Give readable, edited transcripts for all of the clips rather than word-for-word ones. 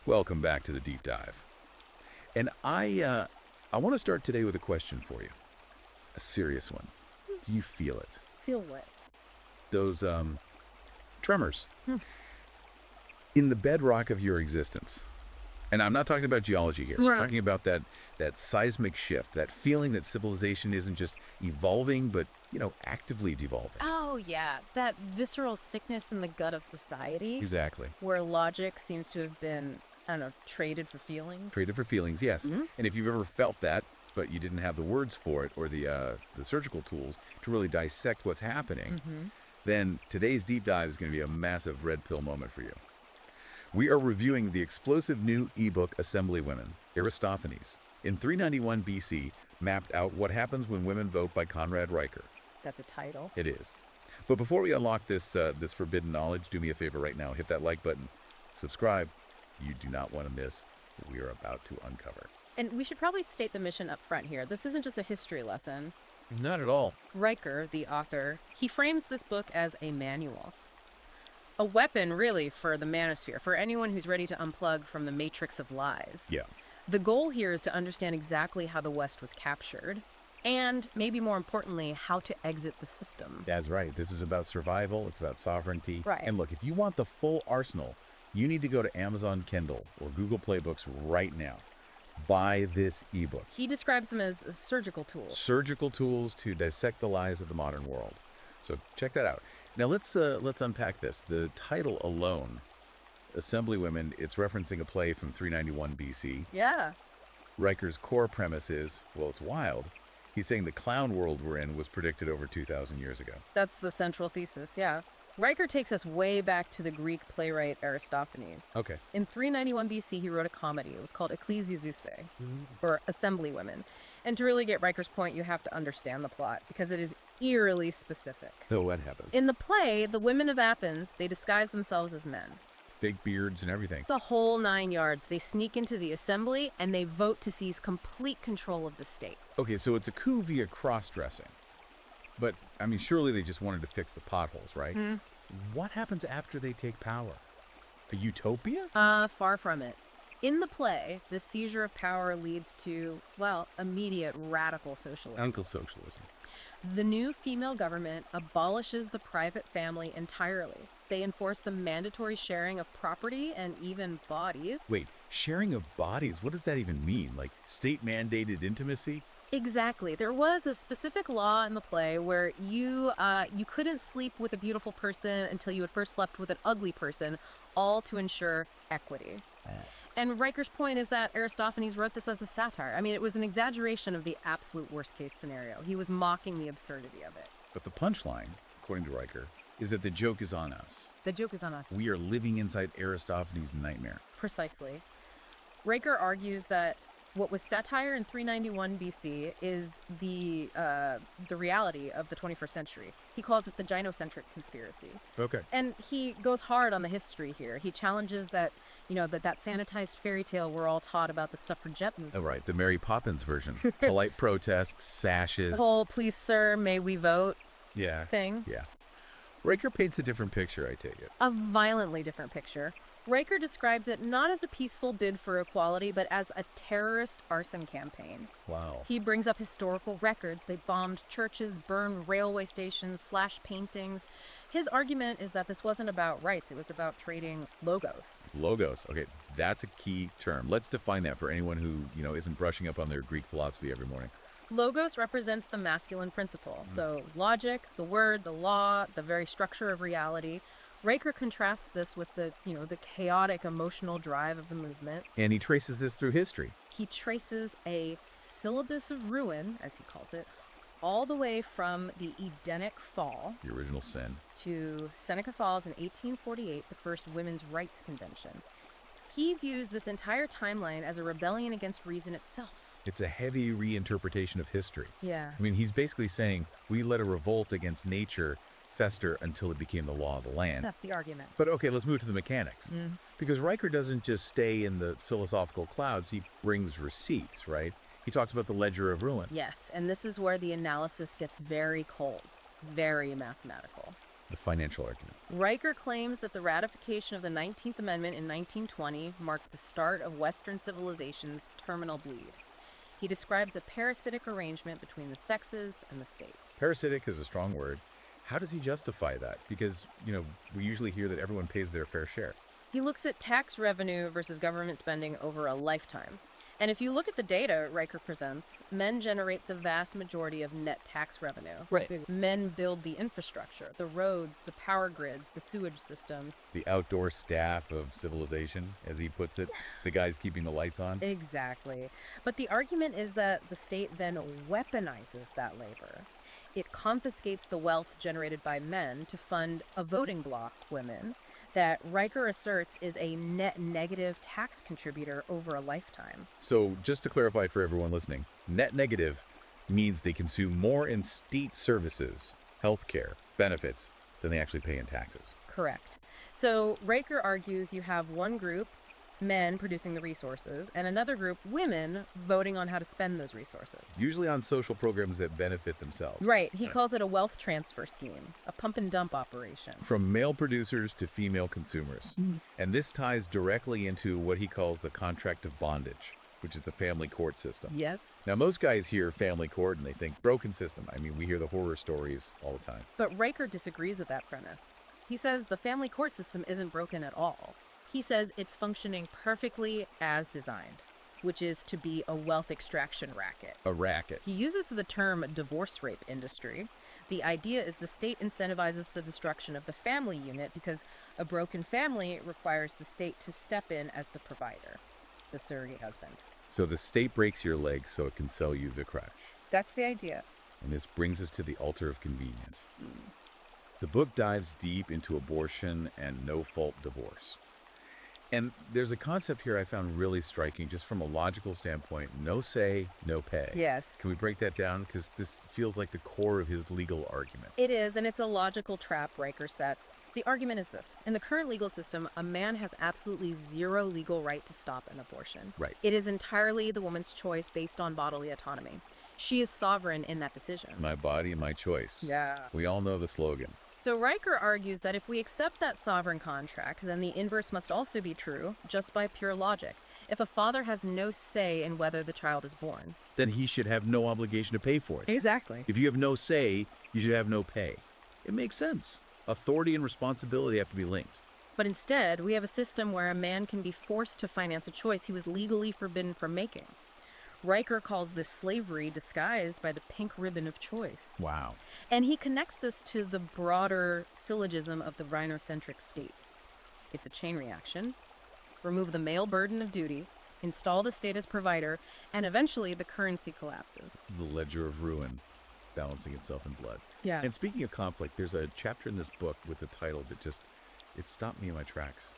Welcome back to the deep dive. And I want to start today with a question for you. A serious one. Do you feel it? Feel what? Those tremors Hmm. in the bedrock of your existence. And I'm not talking about geology here. I'm Right. talking about that seismic shift, that feeling that civilization isn't just evolving, but, actively devolving. Oh, yeah. That visceral sickness in the gut of society Exactly. where logic seems to have been, I don't know, traded for feelings. Traded for feelings, yes. Mhm. And if you've ever felt that, but you didn't have the words for it or the surgical tools to really dissect what's happening, then today's deep dive is going to be a massive red pill moment for you. We are reviewing the explosive new ebook Assemblywomen, Aristophanes, in 391 BC, mapped out what happens when women vote by Conrad Riker. That's a title. It is. But before we unlock this forbidden knowledge, do me a favor right now, hit that like button, subscribe. You do not want to miss what we are about to uncover. And we should probably state the mission up front here. This isn't just a history lesson. Not at all. Riker, the author, he frames this book as a manual. A weapon, really, for the manosphere, for anyone who's ready to unplug from the matrix of lies. Yeah. The goal here is to understand exactly how the West was captured, and maybe more importantly, how to exit the system. That's right. This is about survival. It's about sovereignty. Right. And look, if you want the full arsenal, you need to go to Amazon Kindle or Google Playbooks right now. Buy this ebook. He describes them as surgical tools. Surgical tools to dissect the lies of the modern world. So check that out. Now let's unpack this. The title alone, Assemblywomen, it's referencing a play from 391 BC. Yeah. Riker's core premise is, well, it's wild. He's saying the clown world we're in was predicted over 2,000 years ago. That's the central thesis, yeah. Riker takes us way back to the Greek playwright Aristophanes. Okay. In 391 BC, he wrote a comedy. It was called Ecclesiazusae, or Assemblywomen. And to really get Riker's point, you have to understand the plot, because it is eerily specific. So what happens? In the play, the women of Athens, they disguise themselves as men. Fake beards and everything. The whole 9 yards. They sneak into the assembly, and they vote to seize complete control of the state. Okay, so it's a coup via cross-dressing. But, I mean, surely they just wanted to fix the potholes, right? What happens after they take power? A utopia? Far from it. In the play, the seizure of power leads to, well, immediate radical socialism. Uncle socialism. The new female government abolishes the private family entirely. They enforce the mandatory sharing of property and even bodies. Wait, sharing of bodies, what does that even mean? Like state-mandated intimacy? Exactly. There was a specific law in the play where you couldn't sleep with a beautiful person until you had first slept with an ugly person, all to ensure equity. And Riker's point is that Aristophanes wrote this as a satire. I mean, it was an exaggeration of the absolute worst-case scenario. He was mocking the absurdity of it. But the punchline, according to Riker, is that the joke is on us. The joke is on us. We are living inside Aristophanes' nightmare. Precisely. Riker argues that what was satire in 391 BC is the reality of the 21st century. He calls it the gynocentric conspiracy. Okay. And he goes hard on the history here. He challenges that, that sanitized fairy tale we're all taught about the suffragette movement. Oh, right, the Mary Poppins version. Polite protests, sashes. The whole please, sir, may we vote Yeah. thing. Yeah. Riker paints a different picture, I take it. A violently different picture. Riker describes it not as a peaceful bid for equality, but as a terrorist arson campaign. Wow. He brings up historical records. They bombed churches, burned railway stations, slashed paintings. His argument is that this wasn't about rights. It was about trading logos. Logos. Okay, that's a key term. Let's define that for anyone who, isn't brushing up on their Greek philosophy every morning. Logos represents the masculine principle. So logic, the word, the law, the very structure of reality. Riker contrasts this with the chaotic emotional drive of the movement. And he traces this through history. He traces a syllabus of ruin, as he calls it, all the way from the Edenic Fall The original sin. to Seneca Falls in 1848, the first women's rights convention. He views this entire timeline as a rebellion against reason itself. It's a heavy reinterpretation of history. Yeah. I mean, he's basically saying we let a revolt against nature fester until it became the law of the land. That's the argument. But okay, let's move to the mechanics. Because Riker doesn't just stay in the philosophical clouds, he brings receipts, right? He talks about the ledger of ruin. Yes, and this is where the analysis gets very cold, very mathematical. The financial argument. Riker claims that the ratification of the 19th Amendment in 1920 marked the start of Western civilization's terminal bleed. He describes a parasitic arrangement between the sexes and the state. Parasitic is a strong word. How does he justify that? Because, we usually hear that everyone pays their fair share. He looks at tax revenue versus government spending over a lifetime. And if you look at the data Riker presents, men generate the vast majority of net tax revenue. Right. Men build the infrastructure, the roads, the power grids, the sewage systems. The outdoor staff of civilization, as he puts it, the guys keeping the lights on. Exactly. But the argument is that the state then weaponizes that labor. It confiscates the wealth generated by men to fund a voting bloc, women, that Riker asserts is a net negative tax contributor over a lifetime. So just to clarify for everyone listening, net negative means they consume more in state services, healthcare, benefits, than they actually pay in taxes. Correct. So Riker argues you have one group, men producing the resources, and another group, women, voting on how to spend those resources. Usually on social programs that benefit themselves. Right. He calls it a wealth transfer scheme, a pump and dump operation. From male producers to female consumers. And this ties directly into what he calls the contract of bondage, which is the family court system. Yes. Now, most guys hear family court and they think broken system. I mean, we hear the horror stories all the time. But Riker disagrees with that premise. He says the family court system isn't broken at all. He says it's functioning perfectly as designed, which is to be a wealth extraction racket. A racket. He uses the term divorce rape industry. The idea is the state incentivizes the destruction of the family unit because a broken family requires the state to step in as the provider, the surrogate husband. So the state breaks your leg so it can sell you the crutch. That's the idea. And this brings us to the altar of convenience. The book dives deep into abortion and no-fault divorce. And there's a concept here I found really striking, just from a logical standpoint: no say, no pay. Yes. Can we break that down? Because this feels like the core of his legal argument. It is, and it's a logical trap Riker sets. The argument is this. In the current legal system, a man has absolutely zero legal right to stop an abortion. Right. It is entirely the woman's choice based on bodily autonomy. She is sovereign in that decision. My body, my choice. Yeah. We all know the slogan. So Riker argues that if we accept that sovereign contract, then the inverse must also be true, just by pure logic. If a father has no say in whether the child is born, Then he should have no obligation to pay for it. Exactly. If you have no say, you should have no pay. It makes sense. Authority and responsibility have to be linked. But instead, we have a system where a man can be forced to finance a choice he was legally forbidden from making. Riker calls this slavery disguised by the pink ribbon of choice. Wow. And he connects this to the broader syllogism of the gynocentric state. It's a chain reaction. Remove the male burden of duty, install the state as provider, and eventually the currency collapses. The ledger of ruin, balancing itself in blood. Yeah. And speaking of conflict, there's a chapter in this book with a title that it stopped me in my tracks.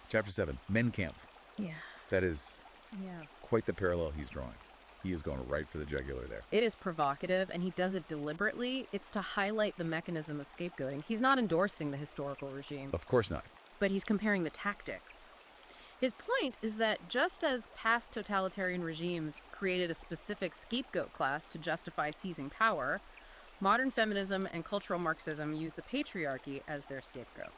Chapter 7, Menkampf. Yeah. That is Yeah. quite the parallel he's drawing. He is going right for the jugular there. It is provocative, and he does it deliberately. It's to highlight the mechanism of scapegoating. He's not endorsing the historical regime, Of course not. but he's comparing the tactics. His point is that just as past totalitarian regimes created a specific scapegoat class to justify seizing power, modern feminism and cultural Marxism use the patriarchy as their scapegoat.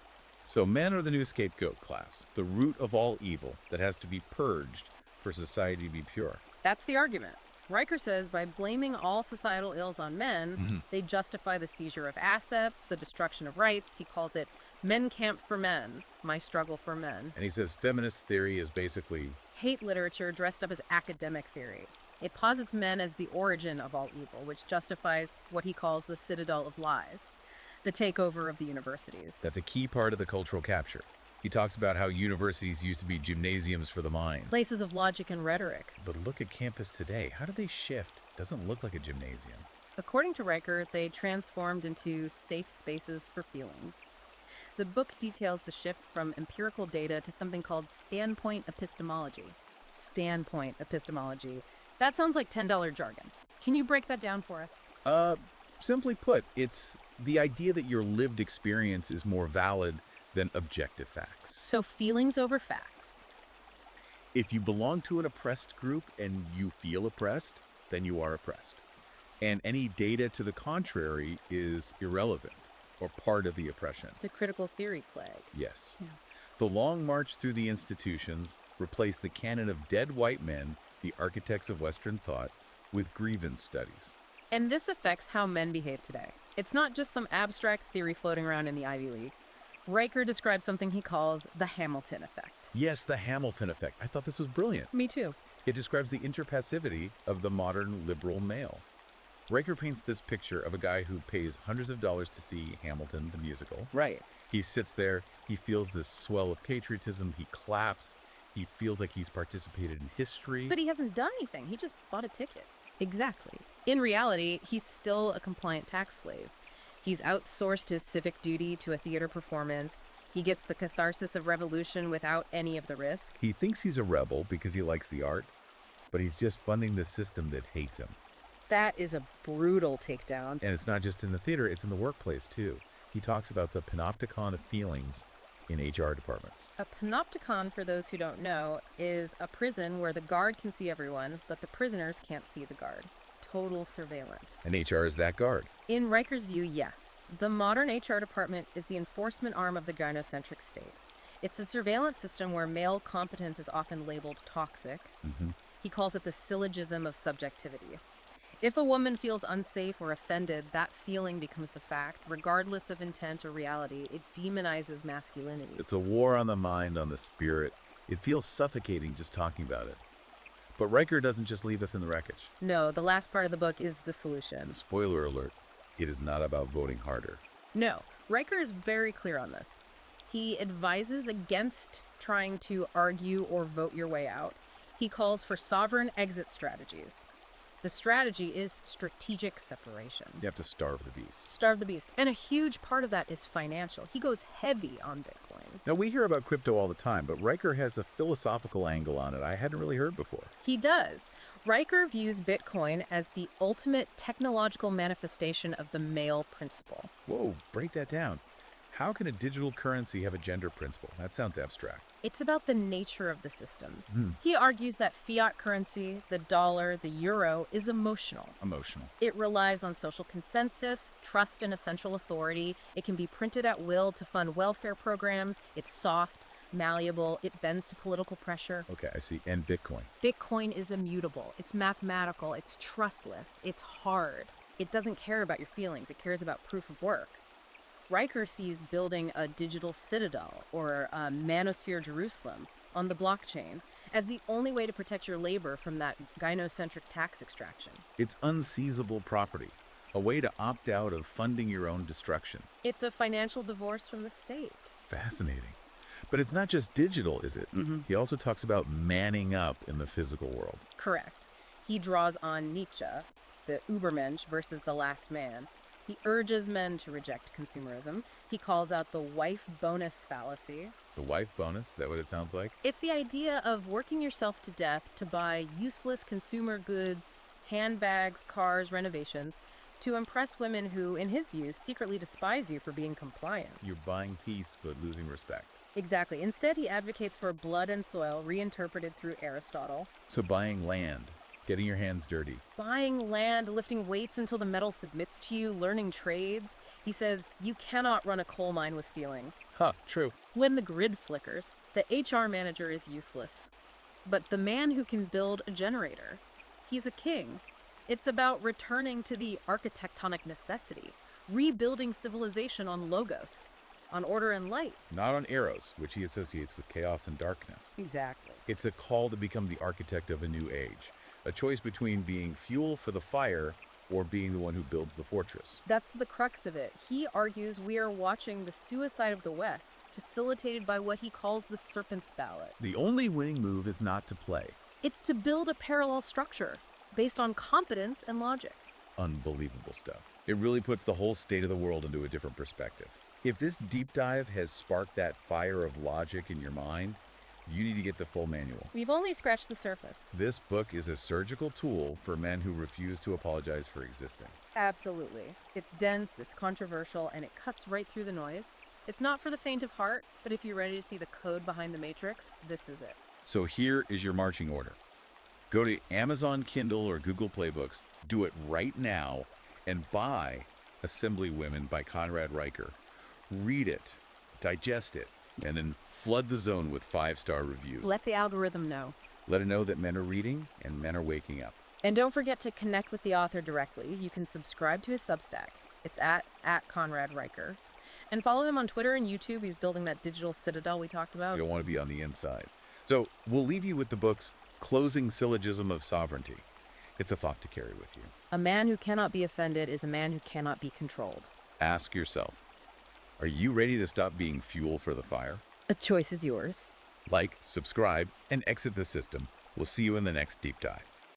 So men are the new scapegoat class, the root of all evil that has to be purged for society to be pure. That's the argument. Riker says by blaming all societal ills on men, they justify the seizure of assets, the destruction of rights. He calls it men camp for men, my struggle for men. And he says feminist theory is basically Hate literature dressed up as academic theory. It posits men as the origin of all evil, which justifies what he calls the citadel of lies, the takeover of the universities. that's a key part of the cultural capture. He talks about how universities used to be gymnasiums for the mind. Places of logic and rhetoric. But look at campus today. How do they shift? Doesn't look like a gymnasium. According to Riker, they transformed into safe spaces for feelings. The book details the shift from empirical data to something called standpoint epistemology. Standpoint epistemology. That sounds like $10 jargon. Can you break that down for us? Simply put, it's the idea that your lived experience is more valid than objective facts. So feelings over facts. If you belong to an oppressed group and you feel oppressed, then you are oppressed. And any data to the contrary is irrelevant. or part of the oppression. The critical theory plague. Yes. Yeah. The long march through the institutions replaced the canon of dead white men, the architects of Western thought, with grievance studies. And this affects how men behave today. It's not just some abstract theory floating around in the Ivy League. Riker describes something he calls the Hamilton effect. Yes, the Hamilton effect. I thought this was brilliant. Me too. It describes the interpassivity of the modern liberal male. Riker paints this picture of a guy who pays hundreds of dollars to see Hamilton, the musical. Right. He sits there, he feels this swell of patriotism, he claps, he feels like he's participated in history. But he hasn't done anything. He just bought a ticket. Exactly. In reality, he's still a compliant tax slave. He's outsourced his civic duty to a theater performance. He gets the catharsis of revolution without any of the risk. He thinks he's a rebel because he likes the art, but he's just funding the system that hates him. That is a brutal takedown. And it's not just in the theater, it's in the workplace too. He talks about the panopticon of feelings in HR departments. A panopticon, for those who don't know, is a prison where the guard can see everyone, but the prisoners can't see the guard. Total surveillance. And HR is that guard. In Riker's view, yes. The modern HR department is the enforcement arm of the gynocentric state. It's a surveillance system where male competence is often labeled toxic. He calls it the syllogism of subjectivity. If a woman feels unsafe or offended, that feeling becomes the fact, regardless of intent or reality. It demonizes masculinity. It's a war on the mind, on the spirit. It feels suffocating just talking about it. But Riker doesn't just leave us in the wreckage. No, the last part of the book is the solution. Spoiler alert, it is not about voting harder. No, Riker is very clear on this. He advises against trying to argue or vote your way out. He calls for sovereign exit strategies. The strategy is strategic separation. You have to starve the beast. Starve the beast. And a huge part of that is financial. He goes heavy on Bitcoin. Now, we hear about crypto all the time, but Riker has a philosophical angle on it I hadn't really heard before. He does. Riker views Bitcoin as the ultimate technological manifestation of the male principle. Whoa, break that down. How can a digital currency have a gender principle? That sounds abstract. It's about the nature of the systems. He argues that fiat currency, the dollar, the euro, is emotional. Emotional. It relies on social consensus, trust in a central authority. It can be printed at will to fund welfare programs. It's soft, malleable. It bends to political pressure. Okay, I see. And Bitcoin. Bitcoin is immutable. It's mathematical. It's trustless. It's hard. It doesn't care about your feelings. It cares about proof of work. Riker sees building a digital citadel or a manosphere Jerusalem on the blockchain as the only way to protect your labor from that gynocentric tax extraction. It's unseizable property, a way to opt out of funding your own destruction. It's a financial divorce from the state. Fascinating. But it's not just digital, is it? He also talks about manning up in the physical world. Correct. He draws on Nietzsche, the Übermensch versus the last man. He urges men to reject consumerism. He calls out the wife bonus fallacy. The wife bonus, is that what it sounds like? It's the idea of working yourself to death to buy useless consumer goods, handbags, cars, renovations, to impress women who, in his view, secretly despise you for being compliant. You're buying peace but losing respect. Exactly. Instead, he advocates for blood and soil, reinterpreted through Aristotle. So buying land, getting your hands dirty. Buying land, lifting weights until the metal submits to you, learning trades. He says, you cannot run a coal mine with feelings. True. When the grid flickers, the HR manager is useless. But the man who can build a generator, he's a king. It's about returning to the architectonic necessity, rebuilding civilization on logos, on order and light. Not on eros, which he associates with chaos and darkness. Exactly. It's a call to become the architect of a new age. A choice between being fuel for the fire or being the one who builds the fortress. That's the crux of it. He argues we are watching the suicide of the West, facilitated by what he calls the serpent's ballot. The only winning move is not to play. It's to build a parallel structure based on competence and logic. Unbelievable stuff. It really puts the whole state of the world into a different perspective. If this deep dive has sparked that fire of logic in your mind, you need to get the full manual. We've only scratched the surface. This book is a surgical tool for men who refuse to apologize for existing. Absolutely. It's dense, it's controversial, and it cuts right through the noise. It's not for the faint of heart, but if you're ready to see the code behind the matrix, this is it. So here is your marching order. Go to Amazon Kindle or Google Play Books, do it right now, and buy Assemblywomen by Conrad Riker. Read it, digest it, and then flood the zone with 5-star reviews. Let the algorithm know. Let it know that men are reading and men are waking up. And don't forget to connect with the author directly. You can subscribe to his Substack. It's at Conrad Riker. And follow him on Twitter and YouTube. He's building that digital citadel we talked about. You'll want to be on the inside. So we'll leave you with the book's Closing Syllogism of Sovereignty. It's a thought to carry with you. A man who cannot be offended is a man who cannot be controlled. Ask yourself, are you ready to stop being fuel for the fire? The choice is yours. Like, subscribe, and exit the system. We'll see you in the next deep dive.